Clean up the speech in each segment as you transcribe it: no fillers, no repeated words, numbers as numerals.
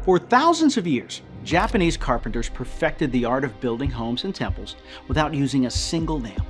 For thousands of years, Japanese carpenters perfected the art of building homes and temples without using a single nail.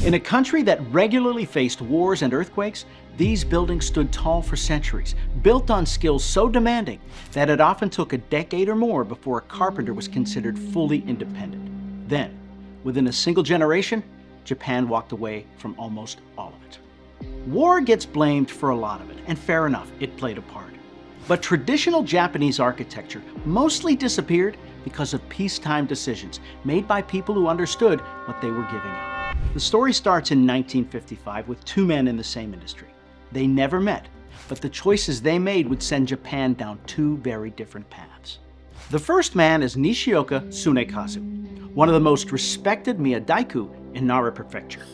In a country that regularly faced wars and earthquakes, these buildings stood tall for centuries, built on skills so demanding that it often took a decade or more before a carpenter was considered fully independent. Then, within a single generation, Japan walked away from almost all of it. War gets blamed for a lot of it, and fair enough, it played a part. But traditional Japanese architecture mostly disappeared because of peacetime decisions made by people who understood what they were giving up. The story starts in 1955 with two men in the same industry. They never met, but the choices they made would send Japan down two very different paths. The first man is Nishioka Tsunekazu, one of the most respected miyadaiku in Nara Prefecture.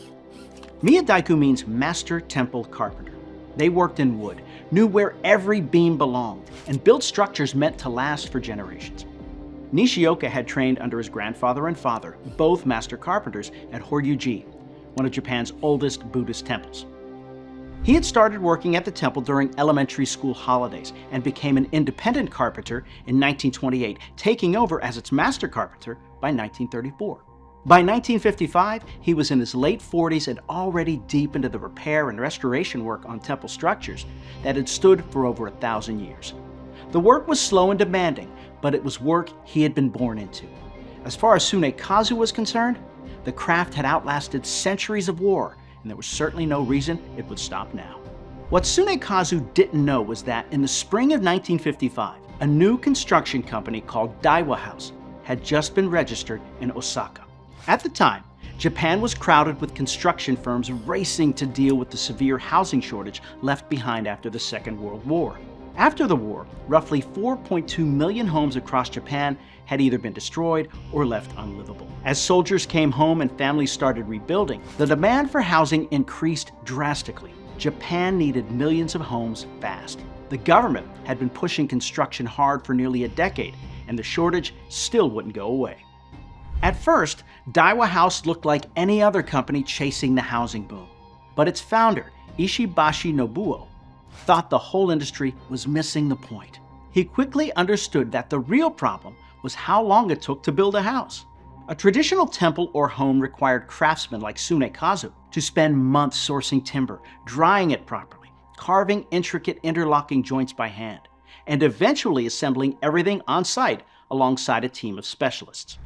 Miyadaiku means master temple carpenter. They worked in wood, knew where every beam belonged, and built structures meant to last for generations. Nishioka had trained under his grandfather and father, both master carpenters, at Horyuji, one of Japan's oldest Buddhist temples. He had started working at the temple during elementary school holidays and became an independent carpenter in 1928, taking over as its master carpenter by 1934. By 1955, he was in his late 40s and already deep into the repair and restoration work on temple structures that had stood for over 1,000 years. The work was slow and demanding, but it was work he had been born into. As far as Tsunekazu was concerned, the craft had outlasted centuries of war, and there was certainly no reason it would stop now. What Tsunekazu didn't know was that in the spring of 1955, a new construction company called Daiwa House had just been registered in Osaka. At the time, Japan was crowded with construction firms racing to deal with the severe housing shortage left behind after the Second World War. After the war, roughly 4.2 million homes across Japan had either been destroyed or left unlivable. As soldiers came home and families started rebuilding, the demand for housing increased drastically. Japan needed millions of homes fast. The government had been pushing construction hard for nearly a decade, and the shortage still wouldn't go away. At first, Daiwa House looked like any other company chasing the housing boom. But its founder, Ishibashi Nobuo, thought the whole industry was missing the point. He quickly understood that the real problem was how long it took to build a house. A traditional temple or home required craftsmen like Tsunekazu to spend months sourcing timber, drying it properly, carving intricate interlocking joints by hand, and eventually assembling everything on site alongside a team of specialists.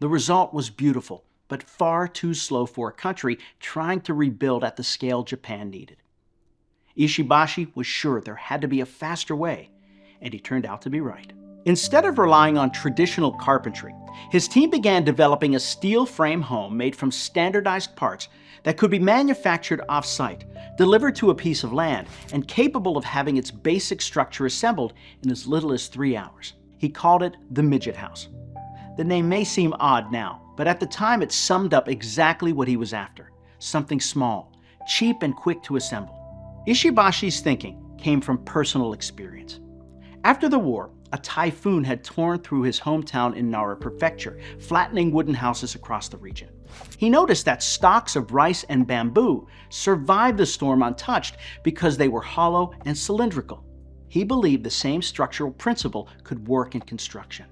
The result was beautiful, but far too slow for a country trying to rebuild at the scale Japan needed. Ishibashi was sure there had to be a faster way, and he turned out to be right. Instead of relying on traditional carpentry, his team began developing a steel frame home made from standardized parts that could be manufactured off-site, delivered to a piece of land, and capable of having its basic structure assembled in as little as 3 hours. He called it the Midget House. The name may seem odd now, but at the time it summed up exactly what he was after: something small, cheap, and quick to assemble. Ishibashi's thinking came from personal experience. After the war, a typhoon had torn through his hometown in Nara Prefecture, flattening wooden houses across the region. He noticed that stalks of rice and bamboo survived the storm untouched because they were hollow and cylindrical. He believed the same structural principle could work in construction.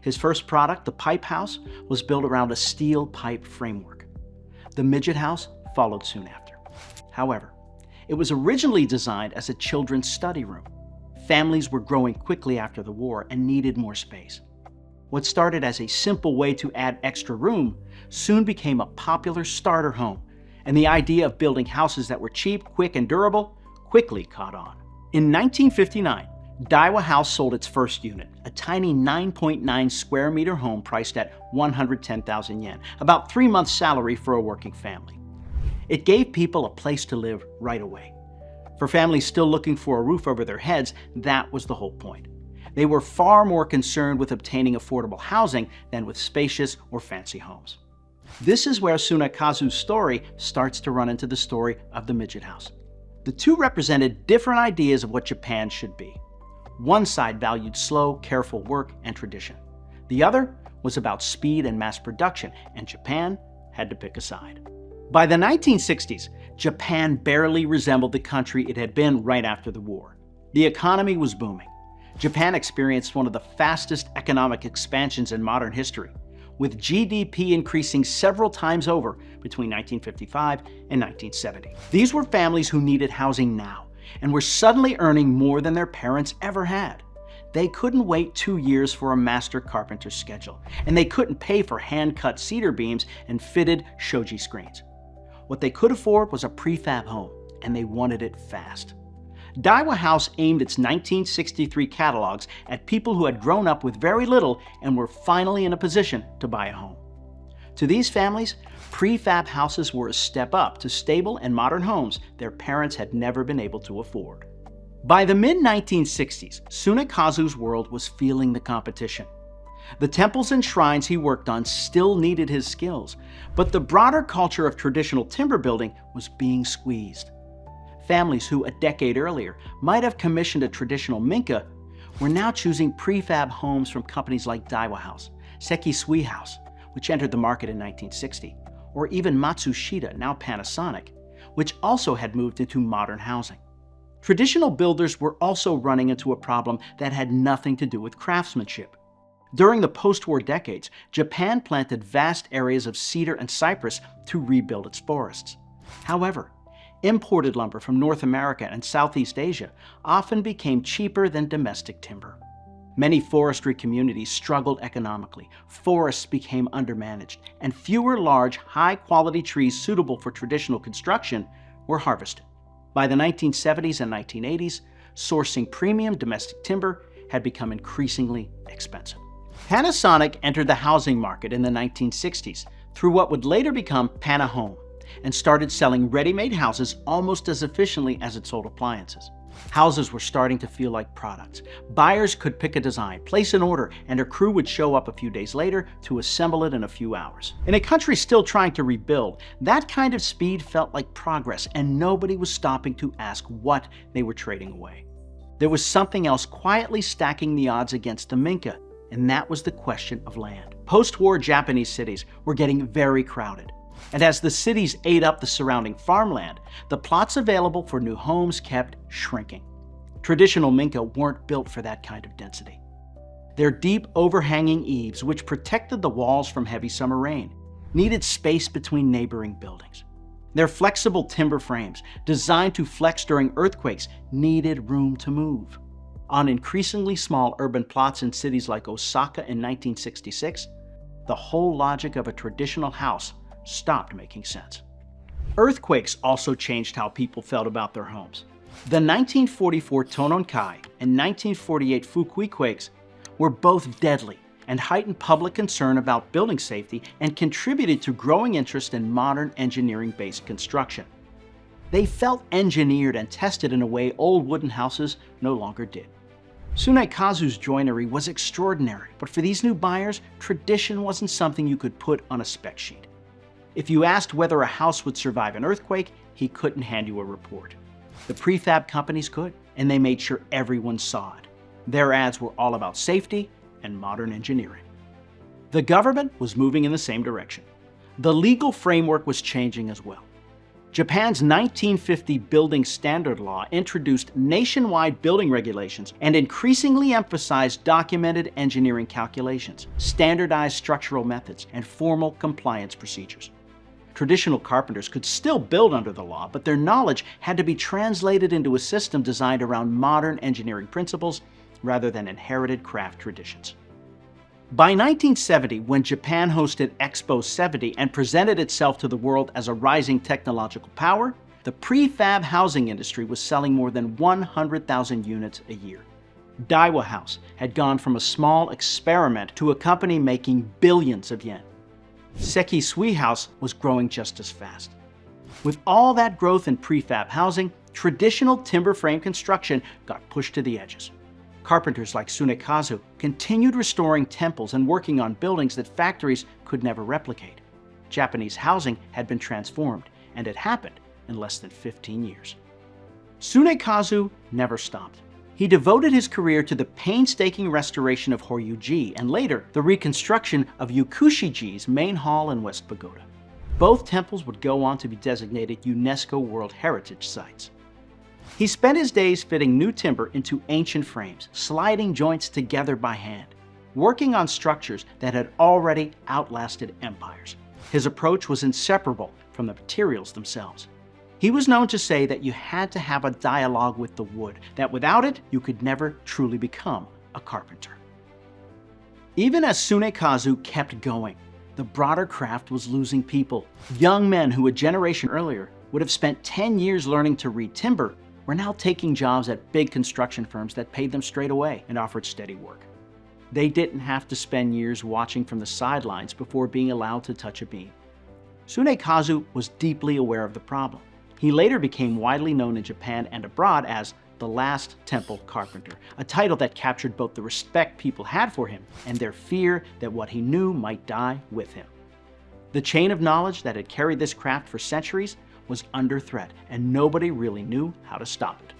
His first product, the pipe house, was built around a steel pipe framework. The Midget House followed soon after. However, it was originally designed as a children's study room. Families were growing quickly after the war and needed more space. What started as a simple way to add extra room soon became a popular starter home, and the idea of building houses that were cheap, quick, and durable quickly caught on. In 1959, Daiwa House sold its first unit, a tiny 9.9 square meter home priced at 110,000 yen, about 3 months' salary for a working family. It gave people a place to live right away. For families still looking for a roof over their heads, that was the whole point. They were far more concerned with obtaining affordable housing than with spacious or fancy homes. This is where Tsunekazu's story starts to run into the story of the Midget House. The two represented different ideas of what Japan should be. One side valued slow, careful work and tradition. The other was about speed and mass production, and Japan had to pick a side. By the 1960s, Japan barely resembled the country it had been right after the war. The economy was booming. Japan experienced one of the fastest economic expansions in modern history, with GDP increasing several times over between 1955 and 1970. These were families who needed housing now and were suddenly earning more than their parents ever had. They couldn't wait 2 years for a master carpenter's schedule, and they couldn't pay for hand-cut cedar beams and fitted shoji screens. What they could afford was a prefab home, and they wanted it fast. Daiwa House aimed its 1963 catalogs at people who had grown up with very little and were finally in a position to buy a home. To these families, prefab houses were a step up to stable and modern homes their parents had never been able to afford. By the mid-1960s, Tsunekazu's world was feeling the competition. The temples and shrines he worked on still needed his skills, but the broader culture of traditional timber building was being squeezed. Families who, a decade earlier, might have commissioned a traditional minka were now choosing prefab homes from companies like Daiwa House, Sekisui House, which entered the market in 1960, or even Matsushita, now Panasonic, which also had moved into modern housing. Traditional builders were also running into a problem that had nothing to do with craftsmanship. During the post-war decades, Japan planted vast areas of cedar and cypress to rebuild its forests. However, imported lumber from North America and Southeast Asia often became cheaper than domestic timber. Many forestry communities struggled economically, forests became undermanaged, and fewer large, high-quality trees suitable for traditional construction were harvested. By the 1970s and 1980s, sourcing premium domestic timber had become increasingly expensive. Panasonic entered the housing market in the 1960s through what would later become Panahome, and started selling ready-made houses almost as efficiently as it sold appliances. Houses were starting to feel like products. Buyers could pick a design, place an order, and a crew would show up a few days later to assemble it in a few hours. In a country still trying to rebuild, that kind of speed felt like progress, and nobody was stopping to ask what they were trading away. There was something else quietly stacking the odds against the minka, and that was the question of land. Post-war Japanese cities were getting very crowded. And as the cities ate up the surrounding farmland, the plots available for new homes kept shrinking. Traditional minka weren't built for that kind of density. Their deep overhanging eaves, which protected the walls from heavy summer rain, needed space between neighboring buildings. Their flexible timber frames, designed to flex during earthquakes, needed room to move. On increasingly small urban plots in cities like Osaka in 1966, the whole logic of a traditional house stopped making sense. Earthquakes also changed how people felt about their homes. The 1944 Tononkai and 1948 Fukui quakes were both deadly and heightened public concern about building safety and contributed to growing interest in modern engineering-based construction. They felt engineered and tested in a way old wooden houses no longer did. Tsunekazu's joinery was extraordinary, but for these new buyers, tradition wasn't something you could put on a spec sheet. If you asked whether a house would survive an earthquake, he couldn't hand you a report. The prefab companies could, and they made sure everyone saw it. Their ads were all about safety and modern engineering. The government was moving in the same direction. The legal framework was changing as well. Japan's 1950 Building Standard Law introduced nationwide building regulations and increasingly emphasized documented engineering calculations, standardized structural methods, and formal compliance procedures. Traditional carpenters could still build under the law, but their knowledge had to be translated into a system designed around modern engineering principles rather than inherited craft traditions. By 1970, when Japan hosted Expo 70 and presented itself to the world as a rising technological power, the prefab housing industry was selling more than 100,000 units a year. Daiwa House had gone from a small experiment to a company making billions of yen. Sekisui House was growing just as fast. With all that growth in prefab housing, traditional timber frame construction got pushed to the edges. Carpenters like Tsunekazu continued restoring temples and working on buildings that factories could never replicate. Japanese housing had been transformed, and it happened in less than 15 years. Tsunekazu never stopped. He devoted his career to the painstaking restoration of Horyuji and later the reconstruction of Yukushiji's main hall and West Pagoda. Both temples would go on to be designated UNESCO World Heritage Sites. He spent his days fitting new timber into ancient frames, sliding joints together by hand, working on structures that had already outlasted empires. His approach was inseparable from the materials themselves. He was known to say that you had to have a dialogue with the wood, that without it, you could never truly become a carpenter. Even as Tsunekazu kept going, the broader craft was losing people. Young men who a generation earlier would have spent 10 years learning to read timber were now taking jobs at big construction firms that paid them straight away and offered steady work. They didn't have to spend years watching from the sidelines before being allowed to touch a beam. Tsunekazu was deeply aware of the problem. He later became widely known in Japan and abroad as the Last Temple Carpenter, a title that captured both the respect people had for him and their fear that what he knew might die with him. The chain of knowledge that had carried this craft for centuries was under threat, and nobody really knew how to stop it.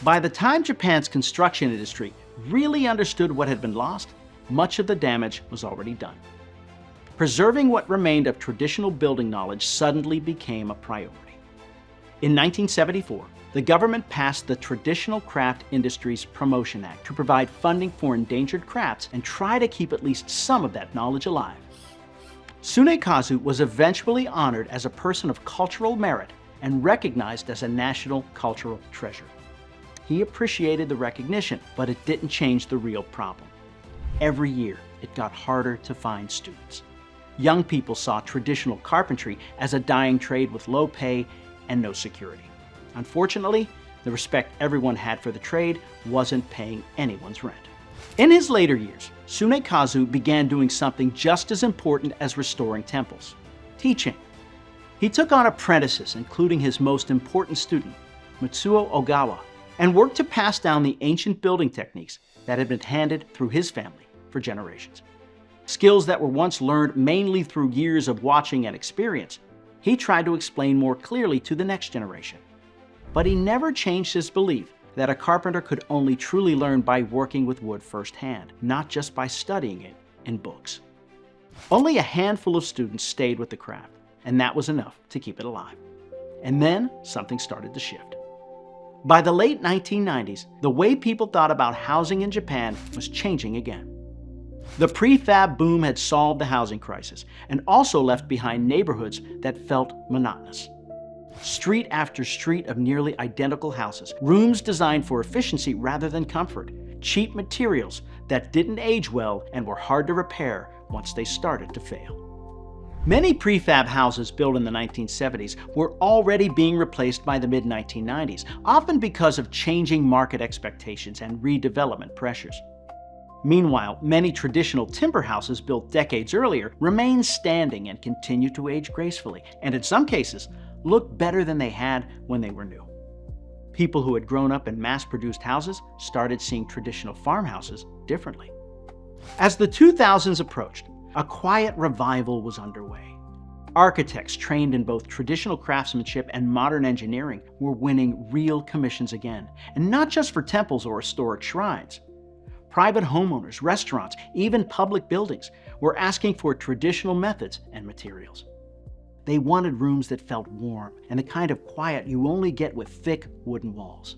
By the time Japan's construction industry really understood what had been lost, much of the damage was already done. Preserving what remained of traditional building knowledge suddenly became a priority. In 1974, the government passed the Traditional Craft Industries Promotion Act to provide funding for endangered crafts and try to keep at least some of that knowledge alive. Tsunekazu was eventually honored as a person of cultural merit and recognized as a national cultural treasure. He appreciated the recognition, but it didn't change the real problem. Every year, it got harder to find students. Young people saw traditional carpentry as a dying trade with low pay and no security. Unfortunately, the respect everyone had for the trade wasn't paying anyone's rent. In his later years, Tsunekazu began doing something just as important as restoring temples: teaching. He took on apprentices, including his most important student, Mitsuo Ogawa, and worked to pass down the ancient building techniques that had been handed through his family for generations. Skills that were once learned mainly through years of watching and experience, he tried to explain more clearly to the next generation. But he never changed his belief that a carpenter could only truly learn by working with wood firsthand, not just by studying it in books. Only a handful of students stayed with the craft, and that was enough to keep it alive. And then something started to shift. By the late 1990s, the way people thought about housing in Japan was changing again. The prefab boom had solved the housing crisis and also left behind neighborhoods that felt monotonous. Street after street of nearly identical houses, rooms designed for efficiency rather than comfort, cheap materials that didn't age well and were hard to repair once they started to fail. Many prefab houses built in the 1970s were already being replaced by the mid-1990s, often because of changing market expectations and redevelopment pressures. Meanwhile, many traditional timber houses built decades earlier remain standing and continue to age gracefully, and in some cases, look better than they had when they were new. People who had grown up in mass-produced houses started seeing traditional farmhouses differently. As the 2000s approached, a quiet revival was underway. Architects trained in both traditional craftsmanship and modern engineering were winning real commissions again, and not just for temples or historic shrines. Private homeowners, restaurants, even public buildings were asking for traditional methods and materials. They wanted rooms that felt warm and the kind of quiet you only get with thick wooden walls.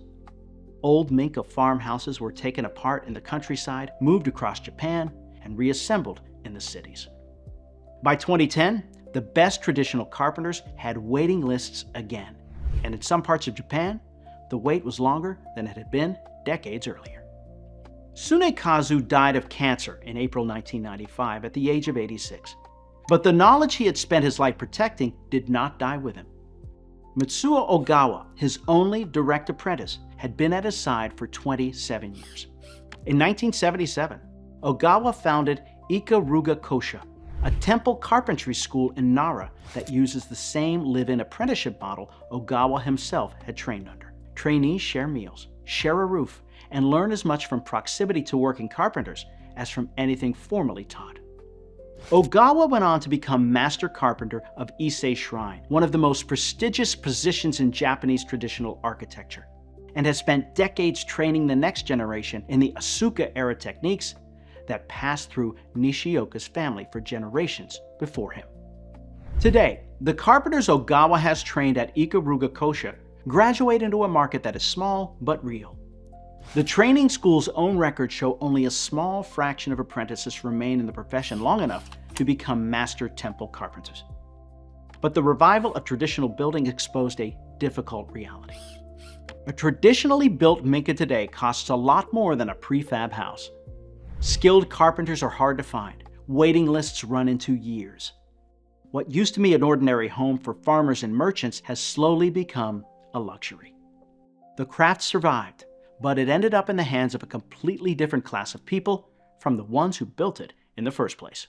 Old Minka farmhouses were taken apart in the countryside, moved across Japan, and reassembled in the cities. By 2010, the best traditional carpenters had waiting lists again, and in some parts of Japan, the wait was longer than it had been decades earlier. Tsunekazu died of cancer in April 1995 at the age of 86. But the knowledge he had spent his life protecting did not die with him. Mitsuo Ogawa, his only direct apprentice, had been at his side for 27 years. In 1977, Ogawa founded Ikaruga Kosha, a temple carpentry school in Nara that uses the same live-in apprenticeship model Ogawa himself had trained under. Trainees share meals, share a roof, and learn as much from proximity to working carpenters as from anything formally taught. Ogawa went on to become master carpenter of Ise Shrine, one of the most prestigious positions in Japanese traditional architecture, and has spent decades training the next generation in the Asuka-era techniques that passed through Nishioka's family for generations before him. Today, the carpenters Ogawa has trained at Ikaruga Kosha graduate into a market that is small but real. The training school's own records show only a small fraction of apprentices remain in the profession long enough to become master temple carpenters. But the revival of traditional building exposed a difficult reality. A traditionally built minka today costs a lot more than a prefab house. Skilled carpenters are hard to find. Waiting lists run into years. What used to be an ordinary home for farmers and merchants has slowly become a luxury. The craft survived, but it ended up in the hands of a completely different class of people from the ones who built it in the first place.